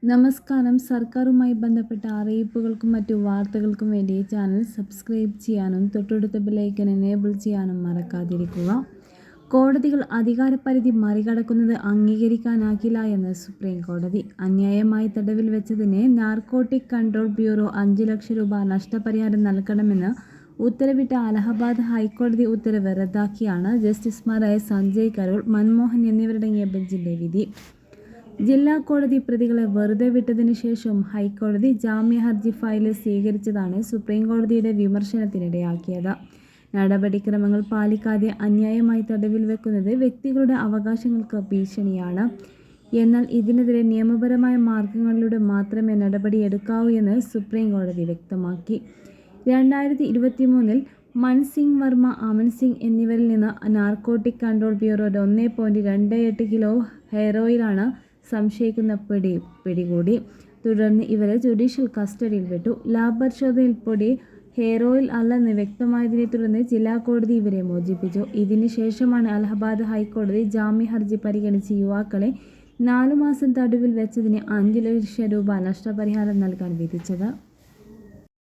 നമസ്കാരം. സർക്കാരുമായി ബന്ധപ്പെട്ട അറിയിപ്പുകൾക്കും മറ്റു വാർത്തകൾക്കും വേണ്ടി ചാനൽ സബ്സ്ക്രൈബ് ചെയ്യാനും തൊട്ടടുത്ത ബെല്ലൈക്കൺ എനേബിൾ ചെയ്യാനും മറക്കാതിരിക്കുക. കോടതികൾ അധികാരപരിധി മറികടക്കുന്നത് അംഗീകരിക്കാനാകില്ല എന്ന് സുപ്രീം കോടതി. അന്യായമായി തടവിൽ വെച്ചതിന് നാർക്കോട്ടിക് കൺട്രോൾ ബ്യൂറോ 5 ലക്ഷം രൂപ നഷ്ടപരിഹാരം നൽകണമെന്ന് ഉത്തരവിട്ട അലഹബാദ് ഹൈക്കോടതി ഉത്തരവ് റദ്ദാക്കിയാണ് ജസ്റ്റിസുമാരായ സഞ്ജയ് കരോൾ, മൻമോഹൻ എന്നിവരടങ്ങിയ ബെഞ്ചിന്റെ വിധി. ജില്ലാ കോടതി പ്രതികളെ വെറുതെ വിട്ടതിനു ശേഷം ഹൈക്കോടതി ജാമ്യ ഹർജി ഫയൽ സ്വീകരിച്ചതാണ് സുപ്രീം കോടതിയുടെ വിമർശനത്തിനിടയാക്കിയത്. നടപടിക്രമങ്ങൾ പാലിക്കാതെ അന്യായമായി തടവിൽ വെക്കുന്നത് വ്യക്തികളുടെ അവകാശങ്ങൾക്ക് ഭീഷണിയാണ്. എന്നാൽ ഇതിനെതിരെ നിയമപരമായ മാർഗങ്ങളിലൂടെ മാത്രമേ നടപടിയെടുക്കാവൂ എന്ന് സുപ്രീം കോടതി വ്യക്തമാക്കി. 2023 മൻസിംഗ് വർമ്മ, അമൻ സിംഗ് എന്നിവരിൽ നിന്ന് നാർക്കോട്ടിക് കൺട്രോൾ ബ്യൂറോ 1.28 കിലോ ഹെറോയിനാണ് സംശയിക്കുന്ന പിടികൂടി. തുടർന്ന് ഇവരെ ജുഡീഷ്യൽ കസ്റ്റഡിയിൽ വിട്ടു. ലാബ് പരിശോധനയിൽ പൊടി ഹെറോയിൽ അല്ലെന്ന് വ്യക്തമായതിനെ തുടർന്ന് ജില്ലാ കോടതി ഇവരെ മോചിപ്പിച്ചു. ഇതിന് ശേഷമാണ് അലഹബാദ് ഹൈക്കോടതി ജാമ്യ ഹർജി പരിഗണിച്ച് യുവാക്കളെ 4 മാസം തടവിൽ വെച്ചതിന് 5 ലക്ഷം രൂപ നഷ്ടപരിഹാരം നൽകാൻ വിധിച്ചത്.